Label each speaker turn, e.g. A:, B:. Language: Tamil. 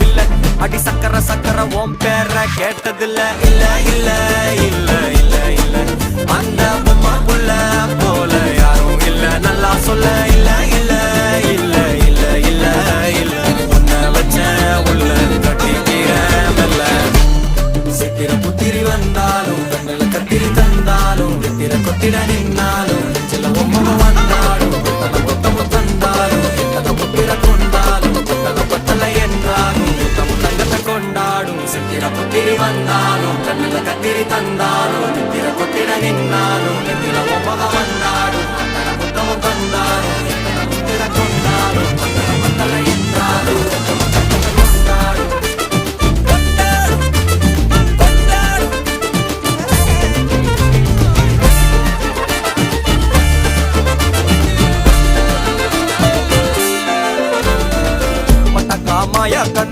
A: பில்ல அடி சக்கர சக்கர ஓம் பேர கேட்டதில்ல இல்ல இல்ல இல்ல இல்ல இல்ல அந்த பொம்மா புள்ள போல யாரும் இல்ல நல்லா சொல்ல இல்ல இல்ல இல்ல இல்ல இல்ல இல்ல உன்னை வச்ச உள்ள கட்டிக்கிற மெல்ல சித்திர புத்திரி வந்தாலும் கண்ணுல கத்திரி தந்தாலும் வெத்திர கொத்திட நின்னாலும் சில பொம்மை வந்தாலும் கொத்தமும் தந்தாலும் எத்தனை புத்திர கொண்டாலும் பத்தலை என்றாலும் தங்கத்தை கொண்டாடும் சித்திர புத்திரி வந்தாலும் கண்ணுல கத்திரி தந்தாலும் வெத்திர கொத்திட நின்னாலும் வெத்திர பொம்மை வந்தாடும் கொத்தமும் தந்தாலும் எத்தனை புத்திர கொண்டாலும்